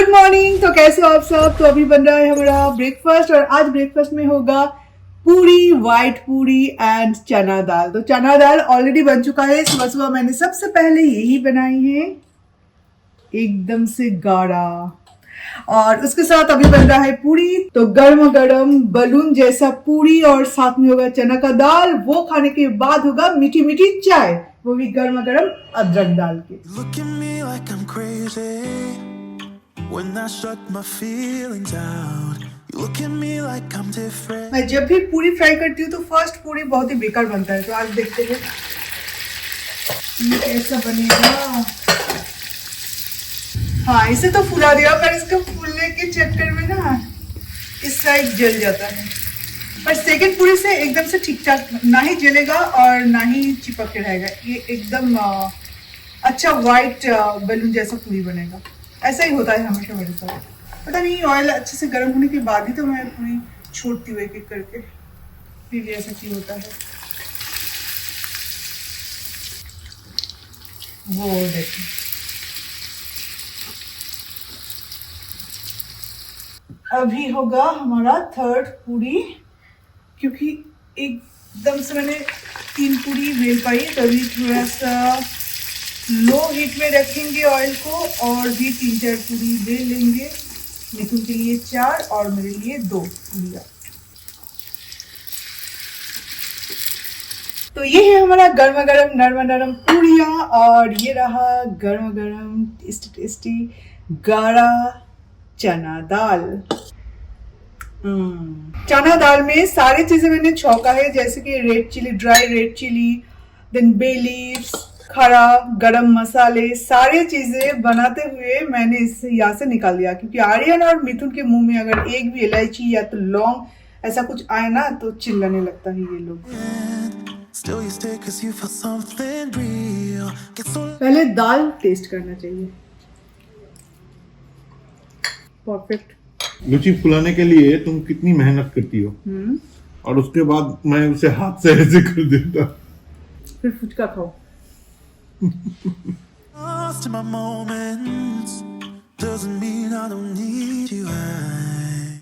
Good morning. तो कैसे हो आप सब। तो अभी बन रहा है हमारा ब्रेकफास्ट और आज ब्रेकफास्ट में होगा पूरी, व्हाइट पूरी एंड चना दाल। तो चना दाल ऑलरेडी बन चुका है। सुबह सुबह मैंने सबसे पहले यही बनाई है, एकदम से गाढ़ा। और उसके साथ अभी बन रहा है पूरी। तो गर्म गर्म बलून जैसा पूरी और साथ में होगा चना का दाल। वो खाने के बाद होगा मीठी मीठी चाय, वो भी गर्मा गर्म अदरक डाल के। When I shut my feelings out, you look at me like I'm different. मैं जब भी पूरी फ्राई करती हूँ तो फर्स्ट पूरी बहुत ही बेकार बनता है। तो आज देखते हैं ये कैसा बनेगा। हाँ, इसे तो फुला दिया पर इसका फूलने के चक्कर में ना इस साइड जल जाता है। पर सेकंड पूरी से एकदम से ठीक ठाक, ना ही जलेगा और ना ही चिपक के रहेगा। ये एकदम अच्छा व्हाइट बलून जैसा पूरी बनेगा। ऐसा ही होता है हमेशा मेरे साथ। पता नहीं ऑयल अच्छे से गर्म होने के बाद ही तो मैं पूरी छोड़ती हूँ एक एक करके, फिर ऐसा क्यों होता है। वो देखिए, अभी होगा हमारा थर्ड पूरी, क्योंकि एकदम से मैंने 3 पूरी बेल पाई। तभी थोड़ा सा लो हीट में रखेंगे ऑयल को और भी 3-4 पूरी ले लेंगे। मिथुन के लिए 4 और मेरे लिए 2 पूरियां। तो ये है हमारा गर्मा गर्म नरम नरम पूरियां और ये रहा गर्मा गर्म टेस्टी टेस्टी गाढ़ा चना दाल। चना दाल में सारी चीजें मैंने छौंका है, जैसे कि red chilli, dry red chilli, then bay leaves, खड़ा गरम मसाले, सारी चीजें बनाते हुए मैंने इसे यहाँ से निकाल दिया। क्योंकि आर्यन और मिथुन के मुंह में अगर एक भी इलायची या तो लौंग ऐसा कुछ आए ना तो चिल्लाने लगता है ये लोग। पहले दाल टेस्ट करना चाहिए। परफेक्ट। लुची फुलाने के लिए तुम कितनी मेहनत करती हो और उसके बाद मैं उसे हाथ से ऐसे कर देता। फिर फुचका खाओ।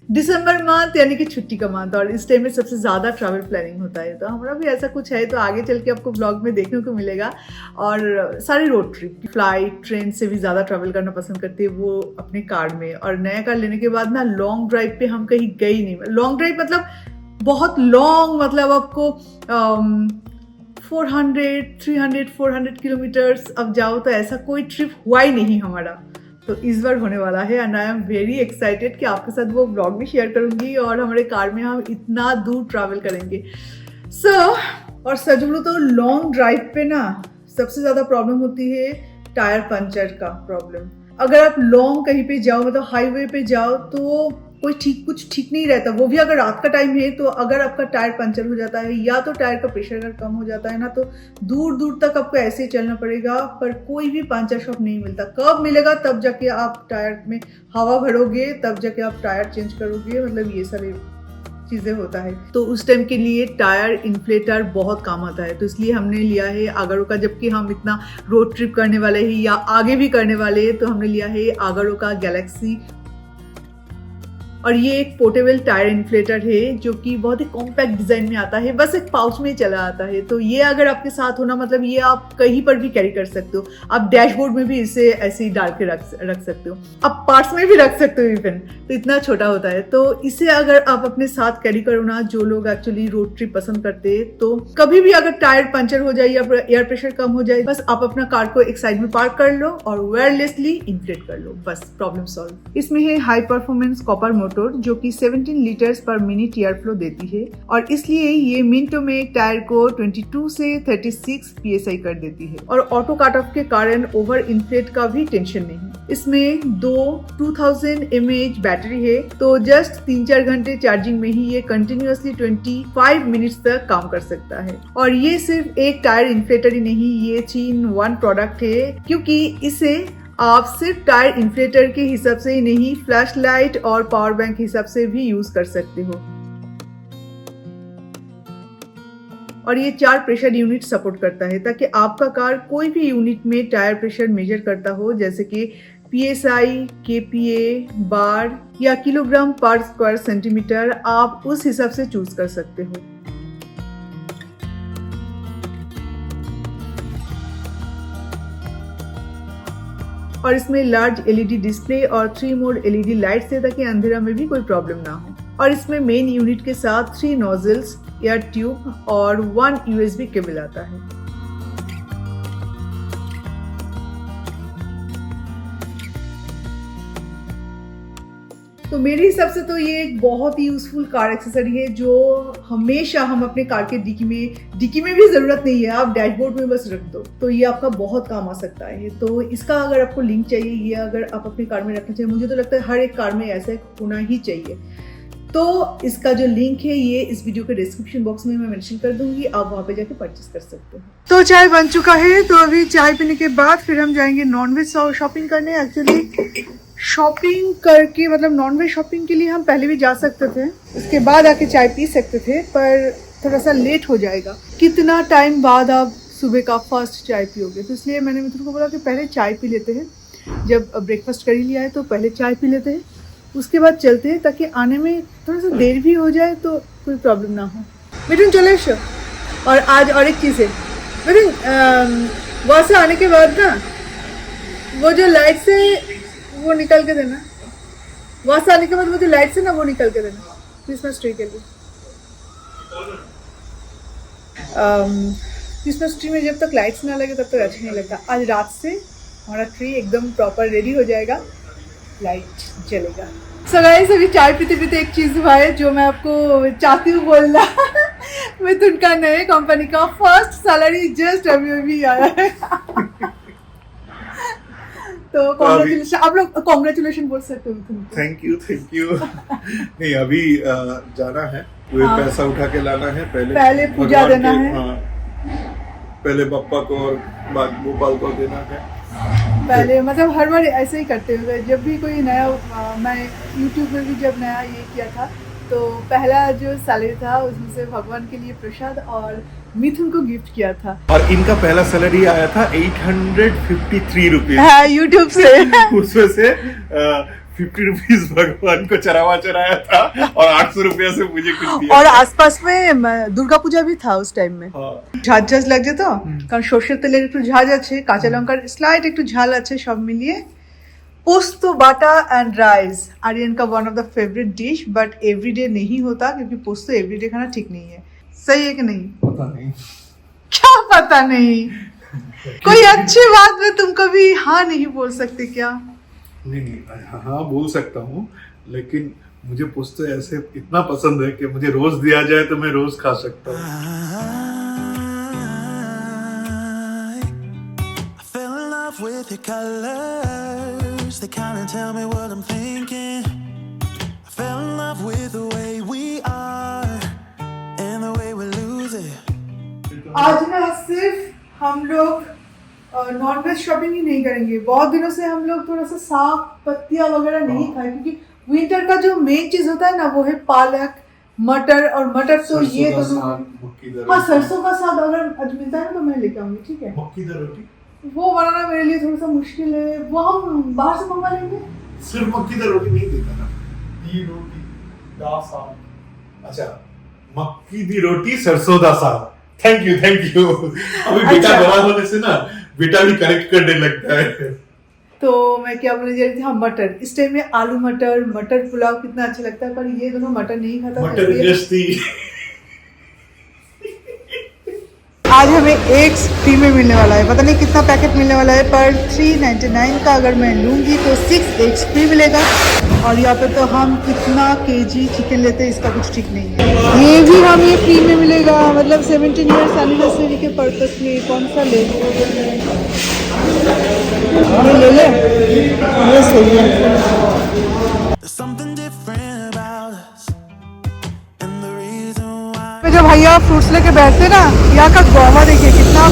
दिसंबर मंथ यानी कि छुट्टी का मंथ और इस टाइम में सबसे ज्यादा ट्रैवल प्लानिंग होता है। तो हमारा भी ऐसा कुछ है, तो आगे चल के आपको ब्लॉग में देखने को मिलेगा। और सारी रोड ट्रिप, फ्लाइट, ट्रेन से भी ज्यादा ट्रैवल करना पसंद करते हैं, वो अपने कार में। और नया कार लेने के बाद ना लॉन्ग ड्राइव पे हम कहीं गए ही नहीं। लॉन्ग ड्राइव मतलब बहुत लॉन्ग, मतलब आपको 400 किलोमीटर्स अब जाओ, तो ऐसा कोई ट्रिप हुआ ही नहीं हमारा। तो इस बार होने वाला है and I am very excited कि आपके साथ वो ब्लॉग भी शेयर करूंगी और हमारे कार में हम इतना दूर ट्रैवल करेंगे। और सच बोलो तो लॉन्ग ड्राइव पे ना सबसे ज़्यादा प्रॉब्लम होती है टायर पंचर का प्रॉब्लम। अगर आप लॉन्ग कहीं पे जाओ, मतलब हाईवे पे जाओ, तो कुछ ठीक नहीं रहता। वो भी अगर रात का टाइम है, तो अगर आपका टायर पंचर हो जाता है या तो टायर का प्रेशर अगर कम हो जाता है ना, तो दूर दूर तक आपको ऐसे ही चलना पड़ेगा। पर कोई भी पंचर शॉप नहीं मिलता। कब मिलेगा? तब जाके आप टायर में हवा भरोगे, तब जाके आप टायर चेंज करोगे। मतलब ये सारी चीजें होता है। तो उस टाइम के लिए टायर इन्फ्लेटर बहुत काम आता है। तो इसलिए हमने लिया है आगारो का। जबकि हम इतना रोड ट्रिप करने वाले हैं या आगे भी करने वाले हैं, तो हमने लिया है आगारो का गैलेक्सी। और ये एक पोर्टेबल टायर इन्फ्लेटर है जो कि बहुत ही कॉम्पैक्ट डिजाइन में आता है, बस एक पाउच में चला आता है। तो ये अगर आपके साथ होना, मतलब ये आप कहीं पर भी कैरी कर सकते हो। आप डैशबोर्ड में भी इसे ऐसे ही डाल के रख सकते हो, आप पार्ट्स में भी रख सकते हो इवन। तो इतना छोटा होता है। तो इसे अगर आप अपने साथ कैरी करो ना, जो लोग एक्चुअली रोड ट्रिप पसंद करते हैं, तो कभी भी अगर टायर पंचर हो जाए या एयर प्रेशर कम हो जाए, बस आप अपना कार को एक साइड में पार्क कर लो और वायरलेसली इन्फ्लेट कर लो, बस प्रॉब्लम सॉल्व। इसमें है हाई परफॉर्मेंस कॉपर मोटर जो कि 17 लीटर्स पर मिनट एयर फ्लो देती है और इसलिए ये मिनटों में टायर को 22 से 36 psi कर देती है। और ऑटो कट ऑफ के कारण ओवर इन्फ्लेट का भी टेंशन नहीं। इसमें 2000 mAh बैटरी है, तो जस्ट 3-4 घंटे चार्जिंग में ही ये कंटिन्यूअसली 25 मिनट्स तक काम कर सकता है। और ये सिर्फ एक टायर इन्फ्लेटर ही नहीं, ये 3-in-1 प्रोडक्ट है, क्योंकि इसे आप सिर्फ टायर इन्फ्लेटर के हिसाब से ही नहीं, फ्लैश लाइट और पावर बैंक हिसाब से भी यूज कर सकते हो। और ये 4 प्रेशर यूनिट सपोर्ट करता है, ताकि आपका कार कोई भी यूनिट में टायर प्रेशर मेजर करता हो, जैसे कि PSI, KPA, बार या किलोग्राम पर स्क्वायर सेंटीमीटर आप उस हिसाब से चूज कर सकते हो। और इसमें लार्ज LED डिस्प्ले और 3 मोड LED लाइट्स है ताकि अंधेरा में भी कोई प्रॉब्लम ना हो। और इसमें मेन यूनिट के साथ 3 नोजल्स, एयर ट्यूब और 1 USB केबल आता है। तो मेरे हिसाब से तो ये एक बहुत ही यूजफुल कार एक्सेसरी है जो हमेशा हम अपने कार के डिक्की में भी जरूरत नहीं है, आप डैशबोर्ड में बस रख दो तो ये आपका बहुत काम आ सकता है। तो इसका अगर आपको लिंक चाहिए, ये अगर आप अपने कार में रखना चाहिए, मुझे तो लगता है हर एक कार में ऐसा होना ही चाहिए। तो इसका जो लिंक है ये इस वीडियो के डिस्क्रिप्शन बॉक्स में मैं मेंशन कर दूंगी, आप वहाँ पे जाके परचेस कर सकते हो। तो चाय बन चुका है, तो अभी चाय पीने के बाद फिर हम जाएंगे नॉनवेज शॉपिंग करने। एक्चुअली शॉपिंग करके मतलब नॉनवेज शॉपिंग के लिए हम पहले भी जा सकते थे, उसके बाद आके चाय पी सकते थे, पर थोड़ा सा लेट हो जाएगा। कितना टाइम बाद आप सुबह का फर्स्ट चाय पियोगे, तो इसलिए मैंने मित्रों को बोला कि पहले चाय पी लेते हैं। जब ब्रेकफास्ट कर ही लिया है तो पहले चाय पी लेते हैं, उसके बाद चलते हैं ताकि आने में थोड़ा सा देर भी हो जाए तो कोई प्रॉब्लम ना हो। मिथुन चले शो। और आज और एक चीज़ है मिथुन, वहाँ से आने के बाद ना वो जो लाइट से वो निकल के देना, वहाँ से आने के बाद वो जो लाइट से ना वो निकल के देना क्रिसमस ट्री के लिए। क्रिसमस ट्री में जब तक लाइट्स ना लगे तब तक अच्छा नहीं लगता। आज रात से हमारा ट्री एकदम प्रॉपर रेडी हो जाएगा, लाइट जलेगा। सो गाइस, अभी चाय पीते पीते एक चीज़ हुआ है जो मैं आपको चाहती हूँ बोलना। मिथुन का नए कंपनी का फर्स्ट सैलरी जस्ट अभी आया है। तो कॉन्ग्रेचुलेशन, आप लोग कॉन्ग्रेचुलेशन बोल सकते हो। Thank you. नहीं, अभी जाना है, वो पैसा उठा के लाना है, पहले पूजा देना है। पहले पापा को और बाद गोपाल को देना है। पहले मतलब हर बार ऐसे ही करते हुए, जब भी कोई नया मैं यूट्यूब में भी जब नया ये किया था तो पहला जो सैलरी था उसमें से भगवान के लिए प्रसाद और मिथुन को गिफ्ट किया था। और इनका पहला सैलरी आया था 853 रुपीज यूट्यूब से। उसमें से 50 रुपीज भगवान को चढ़ाया था और 800 रुपया से मुझे कुछ दिया। और आसपास में दुर्गा पूजा भी था उस टाइम में। ঝাঁঝ লাগে তো, কারণ সরষের তেলের একটু ঝাঁঝ আছে, কাঁচা লঙ্কার স্লাইট একটু ঝাল আছে, সব মিলিয়ে पोस्तो बाटा एंड राइस आर्यन का one of the favourite dish, but everyday नहीं होता क्योंकि पोस्तो एवरीडे खाना ठीक नहीं है। सही है कि नहीं? पता नहीं, क्या पता नहीं? कोई अच्छी बात में तुम कभी हाँ नहीं बोल सकते क्या? नहीं, हाँ बोल सकता हूँ, लेकिन मुझे पोस्तो ऐसे इतना पसंद है कि मुझे रोज दिया जाए तो मैं रोज खा सकता हूँ। With your colors, they kind of tell me what I'm thinking. I fell in love with the way we are and the way we lose it. आज ना सिर्फ हम लोग नॉनवेज शॉपिंग ही नहीं करेंगे, बहुत दिनों से हम लोग थोड़ा सा साग पत्तियां वगैरह नहीं खाए, क्योंकि विंटर का जो मेन चीज होता है ना वो है पालक, मटर। और मटर तो ये दोनों, हाँ सरसों का साग अगर आज मिलता है तो मैं लेके आऊंगी, ठीक है? मक्की दी रोटी वो बनाना मेरे लिए थोड़ा सा मुश्किल है, वो हम बाहर से मंगा लेंगे। सिर्फ मक्की दी रोटी नहीं देता ना, दी रोटी दा साग। अच्छा, मक्की दी रोटी सरसों दा साग। Thank you. अभी बेटा बड़ा होने से ना बेटा भी करेक्ट करने लगता है। तो मैं क्या बोलने जा रही थी, हाँ मटर। इस टाइम में आलू मटर पुलाव कितना अच्छा लगता है, पर ये दोनों मटर नहीं खाता। मटर जस्ती आज हमें एग्स फ्री में मिलने वाला है, पता नहीं कितना पैकेट मिलने वाला है, पर 399 का अगर मैं लूँगी तो 6 एग्स फ्री मिलेगा। और यहाँ पे तो हम कितना केजी चिकन लेते हैं इसका कुछ ठीक नहीं है। ये भी हम ये फ्री में मिलेगा, मतलब 17 ईयर्स एनिवर्सरी के पर्पस में। कौन सा ले, ये ले, ये सही है। जो भैया फ्रूट्स लेके बैठते ना, यहाँ का गुआवा देखिए कितना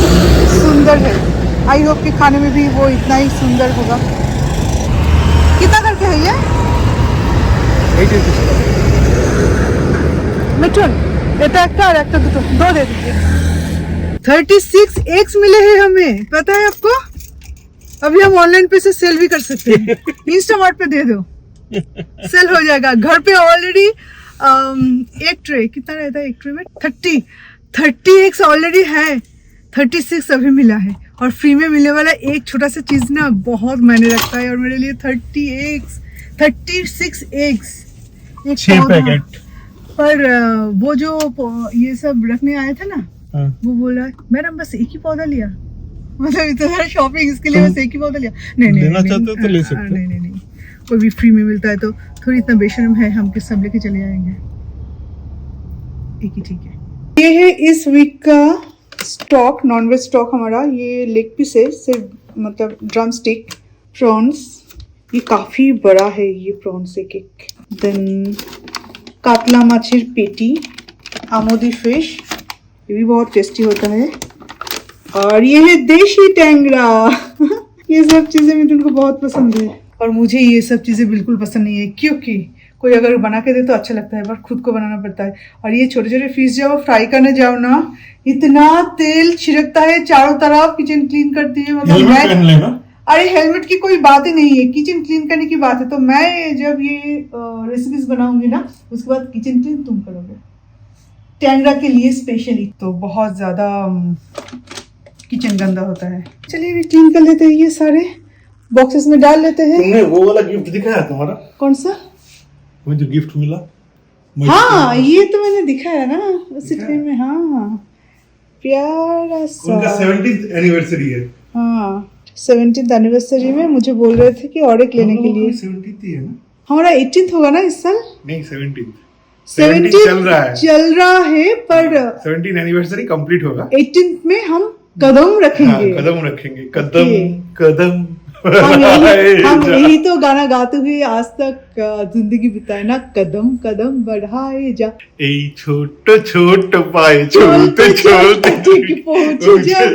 सुंदर है। आई होप कि खाने में भी वो इतना ही सुंदर होगा। कितना करके है ये? 80 मिठुन এটা একটা और একটা দুটো दो दे दीजिए। 36 एग्स मिले हैं हमें, पता है आपको? अभी हम ऑनलाइन पे से सेल भी कर सकते हैं। इंस्टामार्ट पे दे दो, सेल हो जाएगा। घर पे ऑलरेडी एक ट्रे कितना रहता है एक ट्रे में 30 एग्स ऑलरेडी है, 36 अभी मिला है और फ्री में मिलने वाला एक छोटा सा चीज ना बहुत मायने रखता है। और मेरे लिए 36 एग्स एक 6 पौधा। पैकेट। पर वो जो ये सब रखने आया था ना, वो बोला मैडम बस एक ही पौधा लिया, मतलब इतना शॉपिंग इसके लिए बस एक ही पौधा लिया। नहीं लेना चाहते हो तो ले सकते हो। नहीं, कोई भी फ्री में मिलता है तो थोड़ी इतना बेशर्म है हम कि सब लेके चले जाएंगे, एक ही ठीक है। ये है इस वीक का स्टॉक, नॉनवेज स्टॉक हमारा। ये लेग पीस है, सिर्फ मतलब ड्रम स्टिक, प्रॉन्स, ये काफी बड़ा है ये प्रॉन्स एक। देन कातला माछिर पेटी, आमोदी फिश, ये भी बहुत टेस्टी होता है। और ये है देशी टेंगरा। ये सब चीजें मुझे उनको बहुत पसंद है और मुझे ये सब चीजें बिल्कुल पसंद नहीं है, क्योंकि कोई अगर बना के दे तो अच्छा लगता है पर खुद को बनाना पड़ता है। और ये छोटे छोटे फिश जब फ्राई करने जाओ ना, इतना तेल छिड़कता है चारों तरफ, किचन क्लीन करती है मतलब मैं, अरे हेलमेट की कोई बात ही नहीं है, किचन क्लीन करने की बात है। तो मैं जब ये रेसिपीज बनाऊंगी ना उसके बाद किचन क्लीन तुम करोगे, टेंगरा के लिए स्पेशली। तो बहुत ज्यादा किचन गंदा होता है। चलिए अभी क्लीन कर लेते हैं, ये सारे बॉक्सेस में डाल लेते हैं। तुमने वो वाला गिफ्ट दिखाया तुम्हारा? कौन सा? वो जो गिफ्ट मिला? हाँ ये तो मैंने दिखाया ना उसी ट्रे में। हाँ प्यारा सा, उनका 70th एनिवर्सरी है। हाँ 70th एनिवर्सरी में मुझे बोल रहे थे कि और एक लेने के लिए। 70th ही है ना? हमारा 18th होगा ना इस साल। नहीं 70th 70 चल रहा है पर 17th एनिवर्सरी कंप्लीट होगा। 18th में हम कदम रखेंगे। कदम रखेंगे, कदम हम यही तो गाना गाते हुए आज तक जिंदगी बिताए ना, कदम कदम बढ़ाए जा, এই ছোট ছোট পায়ে চলতে চলতে ठीक पहुंच जाओ।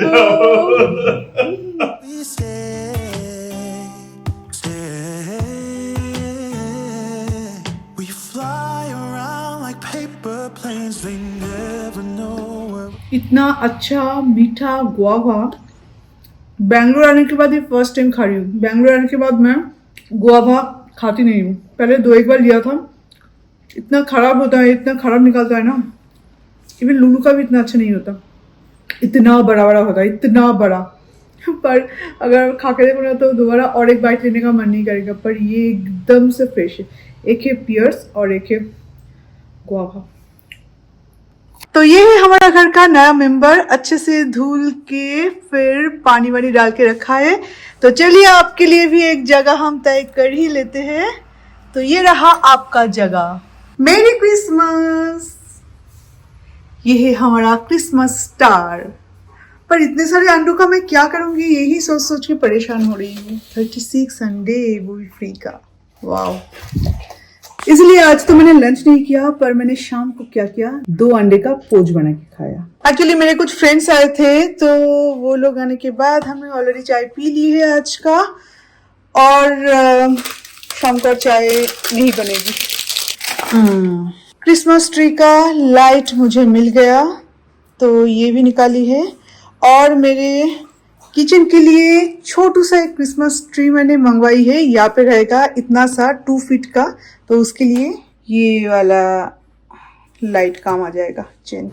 We stay. We fly around like paper planes. We never know where. इतना अच्छा मीठा गुआवा बैंगलोर आने के बाद ये फर्स्ट टाइम खा रही हूँ। बैंगलोर आने के बाद मैं गुआवा खाती नहीं हूँ, पहले 2-1 बार लिया था, इतना खराब होता है, इतना खराब निकलता है ना। इवन लुलू का भी इतना अच्छा नहीं होता, इतना बड़ा बड़ा होता है, इतना बड़ा। पर अगर खा के देखो ना तो दोबारा और एक बाइट लेने का मन नहीं करेगा। पर ये एकदम से फ्रेश है, एक है पियर्स और एक है गुआवा। तो ये है हमारा घर का नया मेंबर, अच्छे से धुल के फिर पानी वानी डाल के रखा है। तो चलिए आपके लिए भी एक जगह हम तय कर ही लेते हैं। तो ये रहा आपका जगह। मेरी क्रिसमस, ये है हमारा क्रिसमस स्टार। पर इतने सारे अंडों का मैं क्या करूंगी, यही सोच सोच के परेशान हो रही हूँ। 36 संडे वो भी फ्री का, वाह। इसलिए आज तो मैंने लंच नहीं किया, पर मैंने शाम को क्या किया, 2 अंडे का पोच बना के खाया। एक्चुअली मेरे कुछ फ्रेंड्स आए थे तो वो लोग आने के बाद हमने ऑलरेडी चाय पी ली है आज का, और शाम को चाय नहीं बनेगी। क्रिसमस ट्री का लाइट मुझे मिल गया तो ये भी निकाली है, और मेरे किचन के लिए छोटू सा एक क्रिसमस ट्री मैंने मंगवाई है। यहाँ पे रहेगा इतना सा 2 फीट का, तो उसके लिए ये वाला लाइट काम आ जाएगा, चेन।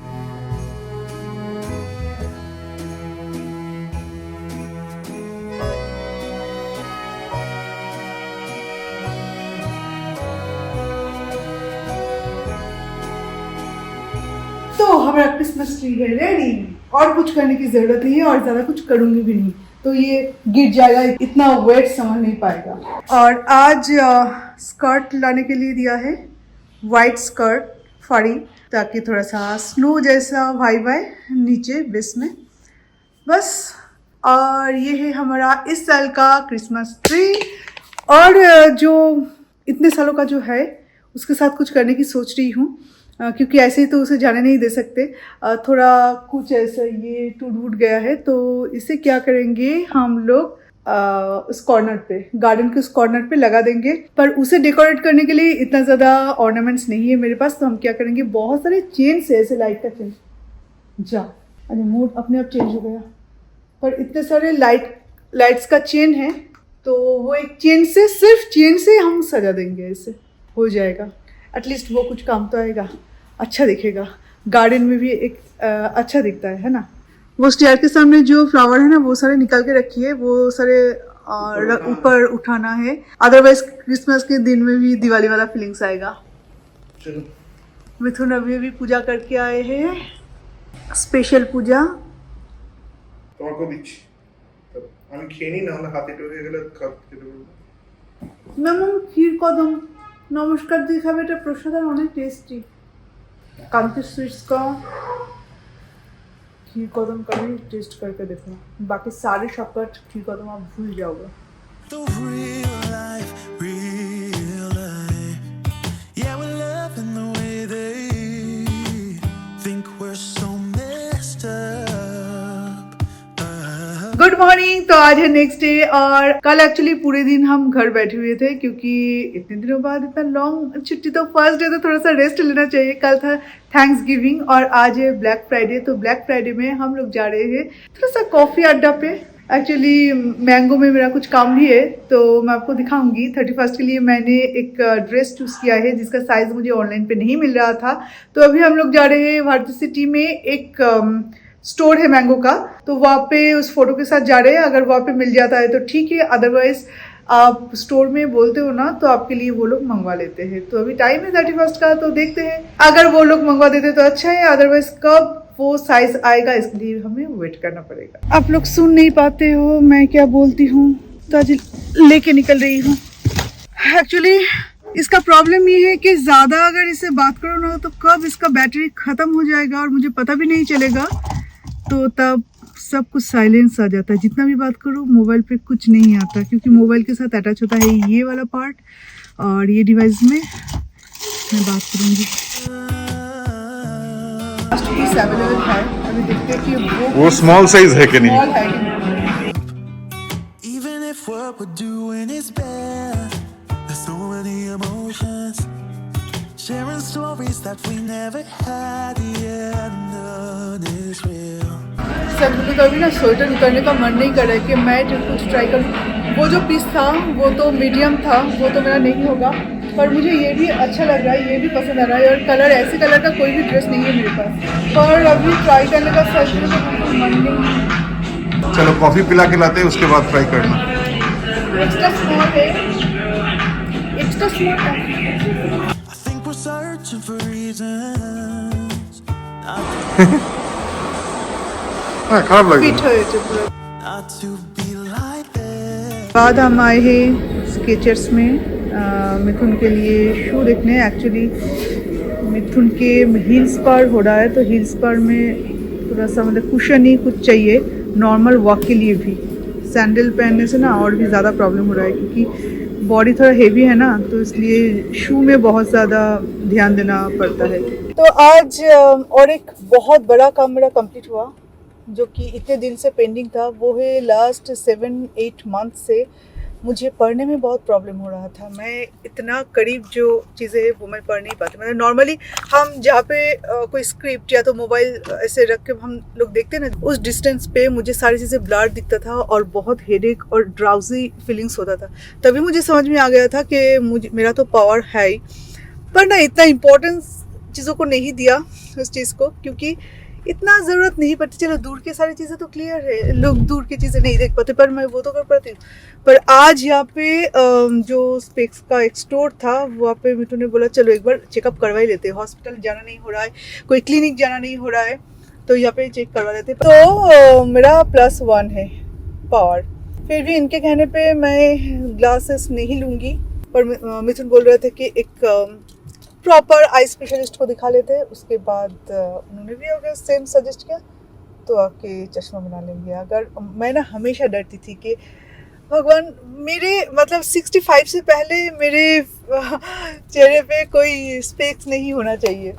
तो हमारा क्रिसमस ट्री है रेडी, और कुछ करने की जरूरत नहीं है और ज्यादा कुछ करूंगी भी नहीं, तो ये गिर जाएगा, इतना वेट समझ नहीं पाएगा। और आज स्कर्ट लाने के लिए दिया है, वाइट स्कर्ट फाड़ी, ताकि थोड़ा सा स्नो जैसा वाइब आए नीचे बेस में, बस। और ये है हमारा इस साल का क्रिसमस ट्री। और जो इतने सालों का जो है उसके साथ कुछ करने की सोच रही हूँ, क्योंकि ऐसे ही तो उसे जाने नहीं दे सकते। थोड़ा कुछ ऐसा ये टूट फूट गया है, तो इसे क्या करेंगे हम लोग उस कॉर्नर पे, गार्डन के उस कॉर्नर पे लगा देंगे। पर उसे डेकोरेट करने के लिए इतना ज़्यादा ऑर्नामेंट्स नहीं है मेरे पास, तो हम क्या करेंगे, बहुत सारे चेन्स है ऐसे लाइट का चेन। जा, अरे मूड अपने आप चेंज हो गया। पर इतने सारे लाइट्स का चेन है, तो वो एक चेन से, सिर्फ चेन से हम सजा देंगे, ऐसे हो जाएगा। एटलीस्ट वो कुछ काम तो आएगा, अच्छा दिखेगा, गार्डन में भी एक अच्छा दिखता है ना। वो स्टेयर के सामने जो फ्लावर है ना, वो सारे निकाल के रखिए, वो सारे ऊपर उठाना है, अदरवाइज क्रिसमस के दिन में भी दिवाली वाला फीलिंग्स आएगा। चलो मिथुन अभी पूजा करके आए हैं, স্পেশাল পূজা। তোমাকে দিচ্ছি, আমি খেয়ে নি, না হলে হাতে ঢুকে গেলে খেতে পারবো। ম্যাম ক্ষীর কদম নমস্কার দিয়ে খাবে, এটা প্রসাদ আর অনেক টেস্টি। कांति स्वीट्स का खीर कदम का भी टेस्ट करके देखना, बाकी सारे शॉर्टकट खीर कदम आप भूल जाओगे। The real life, yeah, we're loving the way they think we're so messed up. Good morning. तो आज है नेक्स्ट डे और कल एक्चुअली पूरे दिन हम घर बैठे हुए थे, क्योंकि इतने दिनों बाद इतना लॉन्ग छुट्टी, तो फर्स्ट डे तो थोड़ा सा रेस्ट लेना चाहिए। कल था थैंक्स गिविंग और आज है ब्लैक फ्राइडे। तो ब्लैक फ्राइडे में हम लोग जा रहे हैं थोड़ा सा कॉफी अड्डा पे। एक्चुअली मैंगो में मेरा कुछ काम भी है, तो मैं आपको दिखाऊंगी। 31st के लिए मैंने एक ड्रेस चूज किया है, जिसका साइज मुझे ऑनलाइन पे नहीं मिल रहा था। तो अभी हम लोग जा रहे हैं भारतीय सिटी में, एक स्टोर है मैंगो का, तो वहाँ पे उस फोटो के साथ जा रहे हैं। अगर वहाँ पे मिल जाता है तो ठीक है, अदरवाइज आप स्टोर में बोलते हो ना, तो आपके लिए वो लोग मंगवा लेते हैं। तो अभी टाइम है 31st का, तो देखते हैं। अगर वो लोग मंगवा देते तो अच्छा है, अदरवाइज कब वो साइज आएगा इसके लिए हमें वेट करना पड़ेगा। आप लोग सुन नहीं पाते हो मैं क्या बोलती हूँ, तो आज लेके निकल रही हूँ। एक्चुअली इसका प्रॉब्लम ये है कि ज़्यादा अगर इससे बात करो ना, तो कब इसका बैटरी ख़त्म हो जाएगा और मुझे पता भी नहीं चलेगा। तो तब सब कुछ साइलेंस आ जाता है, जितना भी बात करो मोबाइल पे कुछ नहीं आता, क्योंकि मोबाइल के साथ अटैच होता है ये वाला पार्ट, और ये डिवाइस में मैं बात करूँगी। लास्ट पीस अवेलेबल है, अभी देखते हैं कि वो स्मॉल साइज है कि स्मॉल है कि नहीं। Even if what we're doing is bad, there's so many emotions, sharing stories that we never had. The end is real. सब मुझे तो अभी ना स्वेटर उतारने का मन नहीं कर रहा है कि मैं कुछ ट्राई करूँ। वो जो पीस था वो तो मीडियम था, वो तो मेरा नहीं होगा, पर मुझे ये भी अच्छा लग रहा है, ये भी पसंद आ रहा है। और कलर, ऐसे कलर का कोई भी ड्रेस नहीं है मेरे पास, पर अभी ट्राई करने का सच में तो बिल्कुल मन नहीं। चलो कॉफी पिला के लाते हैं, उसके बाद ट्राई करना। एक्स्ट्रा स्मॉल है, एक्स्ट्रा स्मॉल है। I think we're searching for reasons खराब लग फिट है जो पूरा। not to be like this. बाद हम आए हैं स्केचर्स में मिथुन के लिए शू देखने। एक्चुअली मिथुन के हील्स पर हो रहा है, तो हील्स पर में थोड़ा सा मतलब कुशन ही कुछ चाहिए नॉर्मल वॉक के लिए भी। सैंडल पहनने से ना और भी ज़्यादा प्रॉब्लम हो रहा है, क्योंकि बॉडी थोड़ा हेवी है ना, तो इसलिए शू में बहुत ज़्यादा ध्यान देना पड़ता है। तो आज और एक बहुत बड़ा काम मेरा कंप्लीट हुआ, जो कि इतने दिन से पेंडिंग था। वो है लास्ट 7-8 मंथ से मुझे पढ़ने में बहुत प्रॉब्लम हो रहा था। मैं इतना करीब जो चीज़ें हैं वो मैं पढ़ नहीं पाती। मतलब नॉर्मली हम जहाँ पे कोई स्क्रिप्ट या तो मोबाइल ऐसे रख के हम लोग देखते हैं ना, उस डिस्टेंस पे मुझे सारी चीज़ें ब्लर दिखता था और बहुत हेडेक और ड्राउजी फीलिंग्स होता था। तभी मुझे समझ में आ गया था कि मुझे, मेरा तो पावर है ही, पर ना इतना इम्पोर्टेंस चीज़ों को नहीं दिया उस चीज़ को, क्योंकि इतना ज़रूरत नहीं पड़ती। चलो दूर की सारी चीज़ें तो क्लियर है, लोग दूर की चीज़ें नहीं देख पाते, पर मैं वो तो कर पाती हूँ। पर आज यहाँ पे जो स्पेक्स का एक स्टोर था, वहाँ पे मिठू ने बोला चलो एक बार चेकअप करवा ही लेते हैं। हॉस्पिटल जाना नहीं हो रहा है, कोई क्लिनिक जाना नहीं हो रहा है, तो यहाँ पे चेक करवा लेते। तो मेरा +1 है पावर। फिर भी इनके कहने पर मैं ग्लासेस नहीं लूँगी, पर मिथुन बोल रहे थे कि एक प्रॉपर आई स्पेशलिस्ट को दिखा लेते हैं। उसके बाद उन्होंने भी अगर सेम सजेस्ट किया तो आके चश्मा बना लेंगे। अगर मैं ना हमेशा डरती थी कि भगवान मेरे मतलब 65 से पहले मेरे चेहरे पे कोई स्पेक्स नहीं होना चाहिए,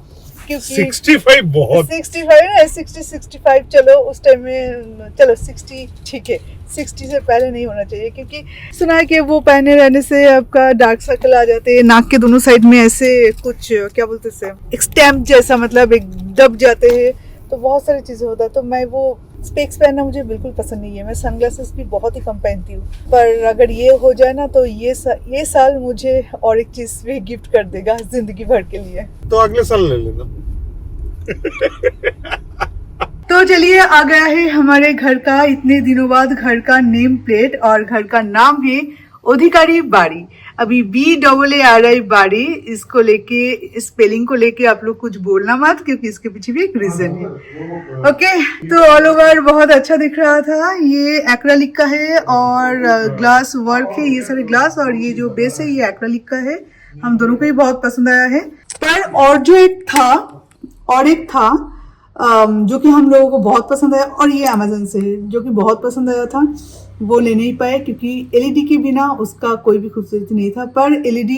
क्योंकि 65 बहुत 65 ना, 60-65 चलो उस टाइम में, चलो 60 ठीक है, 60 से पहले नहीं होना चाहिए। क्योंकि सुना है कि वो पहने रहने से आपका डार्क सर्कल आ जाते हैं, नाक के दोनों साइड में ऐसे कुछ क्या बोलते हैं, एक स्टैम्प जैसा, मतलब एक दब जाते हैं, तो बहुत सारी चीज़ें होता है। तो मैं वो स्पेक्स पहनना मुझे बिल्कुल पसंद नहीं है, मैं सनग्लासेस भी बहुत ही कम पहनती हूँ। पर अगर ये हो जाए ना तो ये साल मुझे और एक चीज भी गिफ्ट कर देगा जिंदगी भर के लिए। तो अगले साल ले लेना। तो चलिए, आ गया है हमारे घर का इतने दिनों बाद घर का नेम प्लेट, और घर का नाम है अधिकारी बाड़ी। अभी BAARI बाड़ी, इसको लेके, स्पेलिंग को लेके आप लोग कुछ बोलना मत, क्योंकि इसके पीछे भी एक रीजन है। ओके, तो ऑल ओवर बहुत अच्छा दिख रहा था। ये एक्रेलिक का है और ग्लास वर्क है, ये सारे ग्लास, और ये जो बेस है ये एक्रेलिक का है। हम दोनों को ही बहुत पसंद आया है। पर और एक था जो कि हम लोगों को बहुत पसंद आया, और ये अमेजन से है, जो कि बहुत पसंद आया था, वो ले नहीं पाए क्योंकि LED के बिना उसका कोई भी खूबसूरती नहीं था। पर LED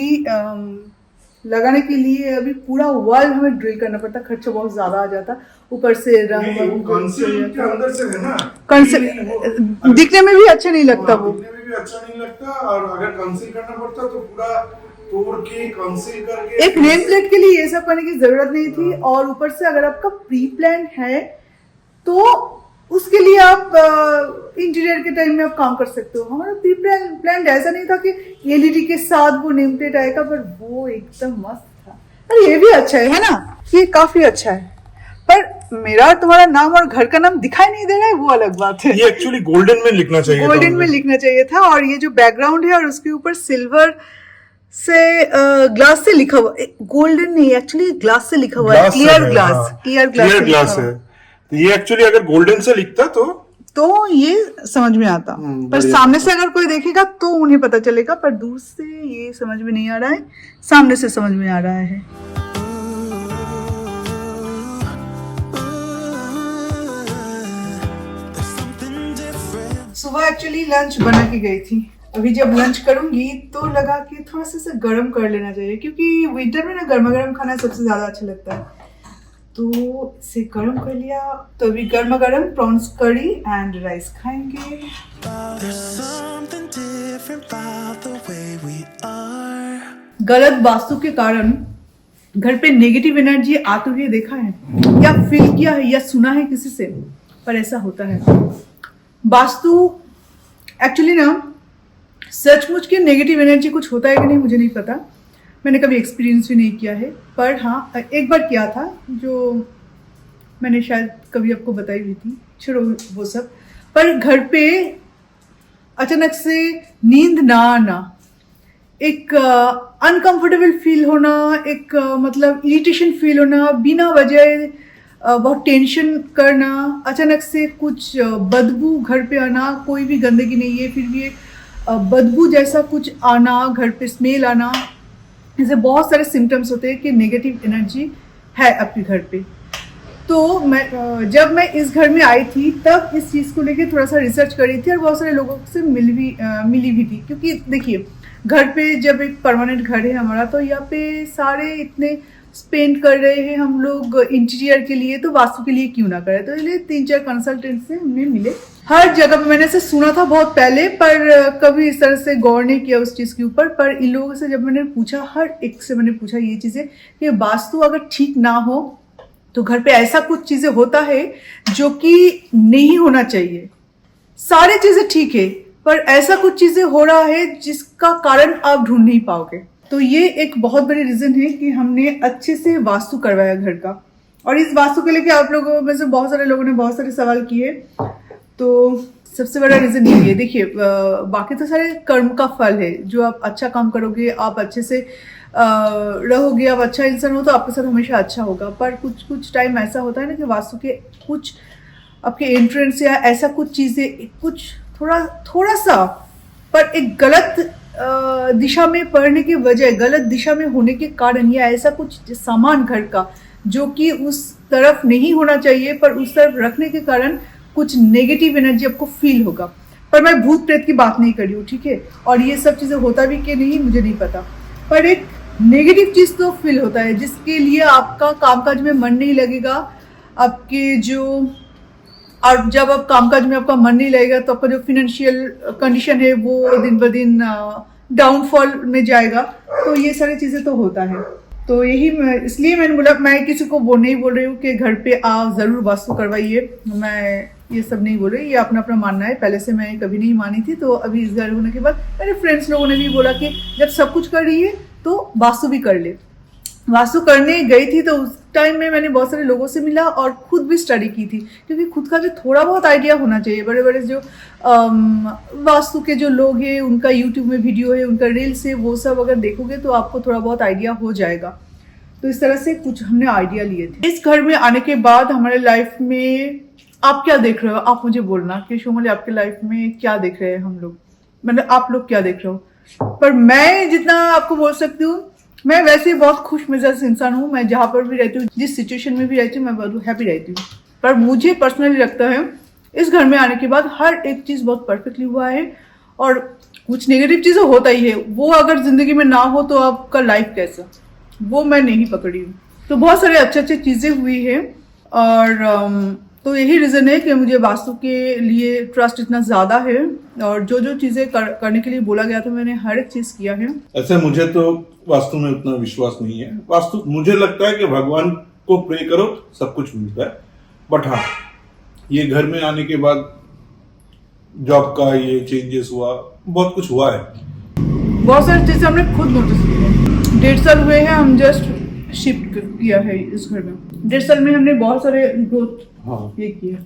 लगाने के लिए अभी पूरा वॉल हमें ड्रिल करना पड़ता, खर्चा बहुत ज्यादा आ जाता, ऊपर से रंग कंसील के अंदर से है ना, दिखने में भी अच्छा नहीं लगता, वो दिखने में भी अच्छा नहीं लगता। और अगर कंसील करना पड़ता तो पूरा तोड़ के कंसील करके, एक नेम प्लेट के लिए ये सब करने की जरूरत नहीं थी। और ऊपर से अगर आपका प्री प्लान है तो उसके लिए आप इंटीरियर के टाइम में आप काम कर सकते हो। हमारा प्री प्लान ऐसा नहीं था कि LED के साथ वो नेम प्लेट आएगा, पर वो एकदम मस्त था। अरे ये भी अच्छा है ना, ये काफी अच्छा है। पर मेरा तुम्हारा नाम और घर का नाम दिखाई नहीं दे रहा है, वो अलग बात है। ये एक्चुअली गोल्डन में लिखना चाहिए, गोल्डन में लिखना चाहिए था। और ये जो बैकग्राउंड है और उसके ऊपर सिल्वर से ग्लास से लिखा हुआ, गोल्डन नहीं, एक्चुअली ग्लास से लिखा हुआ है, क्लियर ग्लास है। तो ये एक्चुअली अगर गोल्डन से लिखता तो ये समझ में आता, पर सामने से अगर कोई देखेगा तो उन्हें पता चलेगा, पर दूर से ये समझ में नहीं आ रहा है, सामने से समझ में आ रहा है। सुबह एक्चुअली लंच बना के गई थी। अभी जब लंच करूंगी तो लगा कि थोड़ा सा गर्म कर लेना चाहिए, क्योंकि विंटर में ना गर्मा गर्म खाना सबसे ज्यादा अच्छा लगता है। तो इसे गर्म कर लिया, तो अभी गर्मा गर्म प्रॉन्स करी एंड राइस खाएंगे। गलत वास्तु के कारण घर पे नेगेटिव एनर्जी आते हुए देखा है, या फील किया है, या सुना है किसी से, पर ऐसा होता है। वास्तु एक्चुअली ना सचमुच की नेगेटिव एनर्जी कुछ होता है कि नहीं मुझे नहीं पता, मैंने कभी एक्सपीरियंस भी नहीं किया है। पर हाँ, एक बार किया था, जो मैंने शायद कभी आपको बताई हुई थी, छोड़ो वो सब। पर घर पे अचानक से नींद ना आना, एक अनकंफर्टेबल फील होना, एक मतलब इरिटेशन फील होना, बिना वजह बहुत टेंशन करना, अचानक से कुछ बदबू घर पे आना, कोई भी गंदगी नहीं है फिर भी बदबू जैसा कुछ आना, घर पे स्मेल आना, ऐसे बहुत सारे सिम्टम्स होते हैं कि नेगेटिव एनर्जी है आपके घर पे। तो जब मैं इस घर में आई थी तब इस चीज़ को लेके थोड़ा सा रिसर्च करी थी और बहुत सारे लोगों से मिली भी थी, क्योंकि देखिए घर पे जब एक परमानेंट घर है हमारा, तो यहाँ पे सारे इतने स्पेंड कर रहे हैं हम लोग इंटीरियर के लिए, तो वास्तु के लिए क्यों ना करें। तो इसलिए 3-4 कंसल्टेंट से हमने मिले। हर जगह पे मैंने से सुना था बहुत पहले, पर कभी इस तरह से गौर नहीं किया उस चीज़ के ऊपर। पर इन लोगों से जब मैंने पूछा, हर एक से मैंने पूछा ये चीज़ें कि वास्तु अगर ठीक ना हो तो घर पे ऐसा कुछ चीज़ें होता है जो कि नहीं होना चाहिए। सारी चीज़ें ठीक है, पर ऐसा कुछ चीज़ें हो रहा है जिसका कारण आप ढूंढ नहीं पाओगे। तो ये एक बहुत बड़ी रीजन है कि हमने अच्छे से वास्तु करवाया घर का। और इस वास्तु के लेके आप लोगों में से बहुत सारे लोगों ने बहुत सारे सवाल किए, तो सबसे बड़ा रीजन ये है। देखिए बाकी तो सारे कर्म का फल है, जो आप अच्छा काम करोगे, आप अच्छे से रहोगे, आप अच्छा इंसान हो तो आपके साथ हमेशा अच्छा होगा। पर कुछ टाइम ऐसा होता है ना कि वास्तु के कुछ आपके एंट्रेंस या ऐसा कुछ चीज़ें, कुछ थोड़ा सा पर एक गलत दिशा में पढ़ने की वजह, गलत दिशा में होने के कारण, या ऐसा कुछ सामान घर का जो कि उस तरफ नहीं होना चाहिए पर उस तरफ रखने के कारण कुछ नेगेटिव एनर्जी आपको फील होगा। पर मैं भूत प्रेत की बात नहीं कर रही हूँ, ठीक है। और ये सब चीज़ें होता भी कि नहीं मुझे नहीं पता, पर एक नेगेटिव चीज़ तो फील होता है जिसके लिए आपका कामकाज में मन नहीं लगेगा। आपके जो, और जब आप कामकाज में आपका मन नहीं लगेगा तो आपका जो फिनेंशियल कंडीशन है वो दिन ब दिन डाउनफॉल में जाएगा। तो ये सारी चीज़ें तो होता है। तो यही इसलिए मैंने बोला, मैं किसी को वो नहीं बोल रही हूँ कि घर पे आप ज़रूर वास्तु करवाइए। मैं ये सब नहीं बोल रही, ये अपना अपना मानना है। पहले से मैं कभी नहीं मानी थी, तो अभी इस घर होने के बाद मेरे फ्रेंड्स लोगों ने भी बोला कि जब सब कुछ कर रही है तो वास्तु भी कर ले। वास्तु करने गई थी तो उस टाइम में मैंने बहुत सारे लोगों से मिला और खुद भी स्टडी की थी, क्योंकि खुद का जो थोड़ा बहुत आइडिया होना चाहिए। बड़े बड़े जो वास्तु के जो लोग हैं उनका यूट्यूब में वीडियो है, उनका रील्स है, वो सब अगर देखोगे तो आपको थोड़ा बहुत आइडिया हो जाएगा। तो इस तरह से कुछ हमने आइडिया लिए थे। इस घर में आने के बाद हमारे लाइफ में आप क्या देख रहे हो? आप मुझे बोलना कि शोमली आपके लाइफ में क्या देख रहे हैं हम लोग, मतलब आप लोग क्या देख रहे हो। पर मैं जितना आपको बोल सकती हूँ, मैं वैसे बहुत खुश मिजाज इंसान हूँ। मैं जहाँ पर भी रहती हूँ, जिस सिचुएशन में भी रहती हूँ, मैं बहुत हैप्पी रहती हूँ। पर मुझे पर्सनली लगता है इस घर में आने के बाद हर एक चीज बहुत परफेक्टली हुआ है, और कुछ नेगेटिव चीजें होता ही है, वो अगर जिंदगी में ना हो तो आपका लाइफ कैसा, वो मैं नहीं पकड़ी हूँ। तो बहुत सारे अच्छे अच्छे चीजें हुई है, और तो यही रीजन है कि मुझे वास्तु के लिए ट्रस्ट इतना ज्यादा है, और जो जो चीजें करने के लिए बोला गया था मैंने हर एक चीज किया है। ऐसे मुझे तो वास्तु में उतना विश्वास नहीं है। वास्तु मुझे लगता है कि भगवान को प्रे करो सब कुछ मिलता है। बट हाँ, ये घर में आने के बाद जॉब का ये चेंजेस हुआ, बहुत कुछ हुआ है। बहुत सारी चीजें हमने खुद नोटिस की है। 1.5 साल हुए हैं हम जस्ट शिफ्ट किया है इस घर में। 1.5 साल में हमने बहुत सारे ग्रोथ हाँ, ये किए।